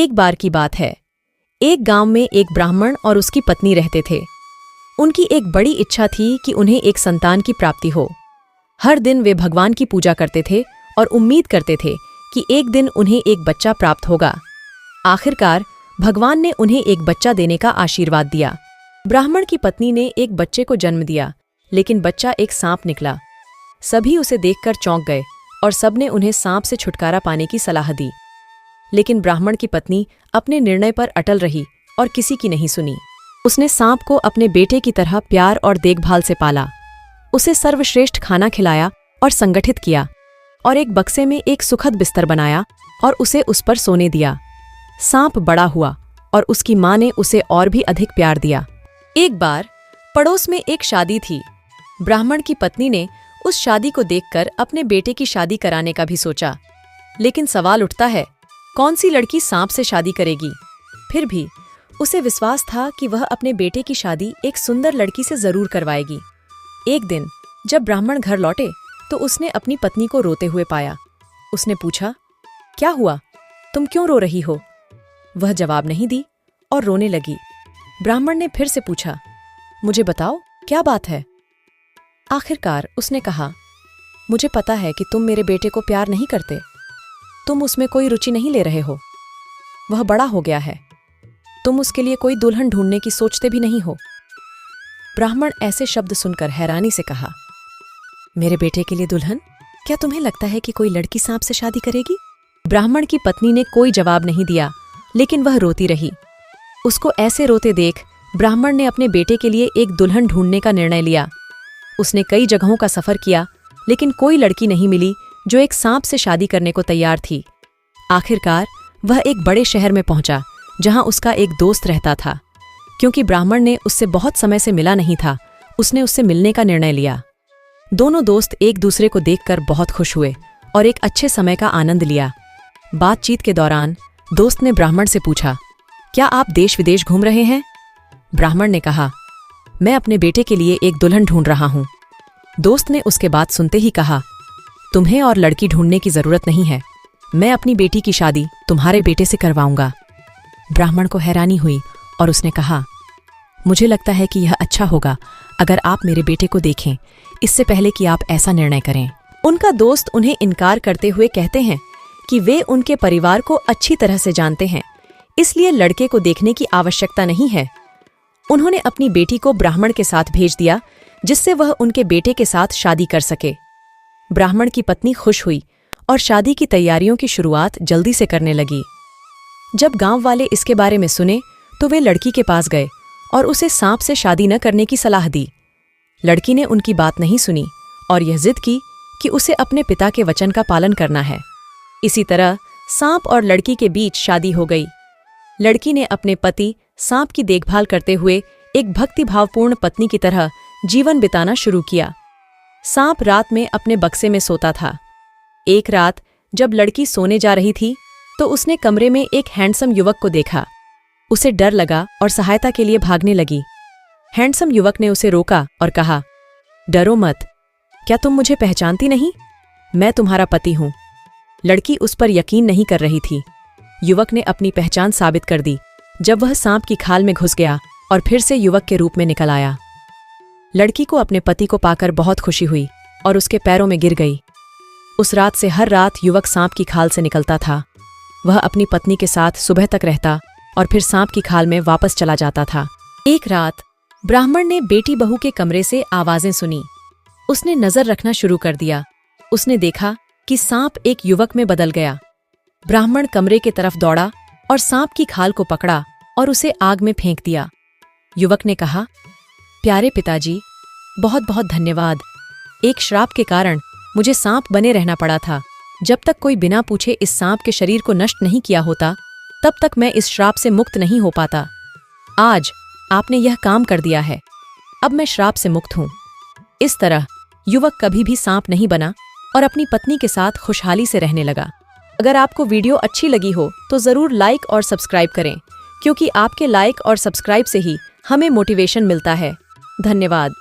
एक बार की बात है। एक गांव में एक ब्राह्मण और उसकी पत्नी रहते थे। उनकी एक बड़ी इच्छा थी कि उन्हें एक संतान की प्राप्ति हो। हर दिन वे भगवान की पूजा करते थे और उम्मीद करते थे कि एक दिन उन्हें एक बच्चा प्राप्त होगा। आखिरकार भगवान ने उन्हें एक बच्चा देने का आशीर्वाद दिया। ब्राह्मण की पत्नी ने एक बच्चे को जन्म दिया, लेकिन बच्चा एक सांप निकला। सभी उसे देखकर चौंक गए और सबने उन्हें सांप से छुटकारा पाने की सलाह दी। लेकिन ब्राह्मण की पत्नी अपने निर्णय पर अटल रही और किसी की नहीं सुनी। उसने सांप को अपने बेटे की तरह प्यार और देखभाल से पाला। उसे सर्वश्रेष्ठ खाना खिलाया और संगठित किया, और एक बक्से में एक सुखद बिस्तर बनाया और उसे उस पर सोने दिया। सांप बड़ा हुआ और उसकी मां ने उसे और भी अधिक प्यार दिया। एक बार पड़ोस में एक शादी थी। ब्राह्मण की पत्नी ने उस शादी को देखकर अपने बेटे की शादी कराने का भी सोचा, लेकिन सवाल उठता है, कौन सी लड़की सांप से शादी करेगी? फिर भी उसे विश्वास था कि वह अपने बेटे की शादी एक सुंदर लड़की से जरूर करवाएगी। एक दिन जब ब्राह्मण घर लौटे तो उसने अपनी पत्नी को रोते हुए पाया। उसने पूछा, क्या हुआ? तुम क्यों रो रही हो? वह जवाब नहीं दी और रोने लगी। ब्राह्मण ने फिर से पूछा, मुझे बताओ, क्या बात है? आखिरकार उसने कहा, मुझे पता है कि तुम मेरे बेटे को प्यार नहीं करते। तुम उसमें कोई रुचि नहीं ले रहे हो। वह बड़ा हो गया है। तुम उसके लिए कोई दुल्हन ढूंढने की सोचते भी नहीं हो। ब्राह्मण ऐसे शब्द सुनकर हैरानी से कहा, मेरे बेटे के लिए दुल्हन? क्या तुम्हें लगता है कि कोई लड़की सांप से शादी करेगी? ब्राह्मण की पत्नी ने कोई जवाब नहीं दिया, लेकिन वह रोती रही। उसको ऐसे रोते देख ब्राह्मण ने अपने बेटे के लिए एक दुल्हन ढूंढने का निर्णय लिया। उसने कई जगहों का सफर किया, लेकिन कोई लड़की नहीं मिली जो एक सांप से शादी करने को तैयार थी। आखिरकार वह एक बड़े शहर में पहुंचा, जहां उसका एक दोस्त रहता था। क्योंकि ब्राह्मण ने उससे बहुत समय से मिला नहीं था, उसने उससे मिलने का निर्णय लिया। दोनों दोस्त एक दूसरे को देखकर बहुत खुश हुए और एक अच्छे समय का आनंद लिया। बातचीत के दौरान दोस्त ने ब्राह्मण से पूछा, क्या आप देश विदेश घूम रहे हैं? ब्राह्मण ने कहा, मैं अपने बेटे के लिए एक दुल्हन ढूंढ रहा हूं। दोस्त ने उसके बात सुनते ही कहा, तुम्हें और लड़की ढूंढने की जरूरत नहीं है। मैं अपनी बेटी की शादी तुम्हारे बेटे से करवाऊंगा। ब्राह्मण को हैरानी हुई और उसने कहा, मुझे लगता है कि यह अच्छा होगा अगर आप मेरे बेटे को देखें, इससे पहले कि आप ऐसा निर्णय करें। उनका दोस्त उन्हें इनकार करते हुए कहते हैं कि वे उनके परिवार को अच्छी तरह से जानते हैं, इसलिए लड़के को देखने की आवश्यकता नहीं है। उन्होंने अपनी बेटी को ब्राह्मण के साथ भेज दिया, जिससे वह उनके बेटे के साथ शादी कर सके। ब्राह्मण की पत्नी खुश हुई और शादी की तैयारियों की शुरुआत जल्दी से करने लगी। जब गांव वाले इसके बारे में सुने तो वे लड़की के पास गए और उसे सांप से शादी न करने की सलाह दी। लड़की ने उनकी बात नहीं सुनी और यह जिद की कि उसे अपने पिता के वचन का पालन करना है। इसी तरह सांप और लड़की के बीच शादी हो गई। लड़की ने अपने पति सांप की देखभाल करते हुए एक भक्तिभावपूर्ण पत्नी की तरह जीवन बिताना शुरू किया। सांप रात में अपने बक्से में सोता था। एक रात जब लड़की सोने जा रही थी तो उसने कमरे में एक हैंडसम युवक को देखा। उसे डर लगा और सहायता के लिए भागने लगी। हैंडसम युवक ने उसे रोका और कहा, डरो मत, क्या तुम मुझे पहचानती नहीं? मैं तुम्हारा पति हूं। लड़की उस पर यकीन नहीं कर रही थी। युवक ने अपनी पहचान साबित कर दी जब वह सांप की खाल में घुस गया और फिर से युवक के रूप में निकल आया। लड़की को अपने पति को पाकर बहुत खुशी हुई और उसके पैरों में गिर गई। उस रात से हर रात युवक सांप की खाल से निकलता था। वह अपनी पत्नी के साथ सुबह तक रहता और फिर सांप की खाल में वापस चला जाता था। एक रात ब्राह्मण ने बेटी बहू के कमरे से आवाजें सुनी। उसने नजर रखना शुरू कर दिया। उसने देखा कि सांप एक युवक में बदल गया। ब्राह्मण कमरे की तरफ दौड़ा और सांप की खाल को पकड़ा और उसे आग में फेंक दिया। युवक ने कहा, प्यारे पिताजी, बहुत बहुत धन्यवाद। एक श्राप के कारण मुझे सांप बने रहना पड़ा था। जब तक कोई बिना पूछे इस सांप के शरीर को नष्ट नहीं किया होता, तब तक मैं इस श्राप से मुक्त नहीं हो पाता। आज आपने यह काम कर दिया है। अब मैं श्राप से मुक्त हूं। इस तरह युवक कभी भी सांप नहीं बना और अपनी पत्नी के साथ खुशहाली से रहने लगा। अगर आपको वीडियो अच्छी लगी हो तो जरूर लाइक और सब्सक्राइब करें, क्योंकि आपके लाइक और सब्सक्राइब से ही हमें मोटिवेशन मिलता है। धन्यवाद।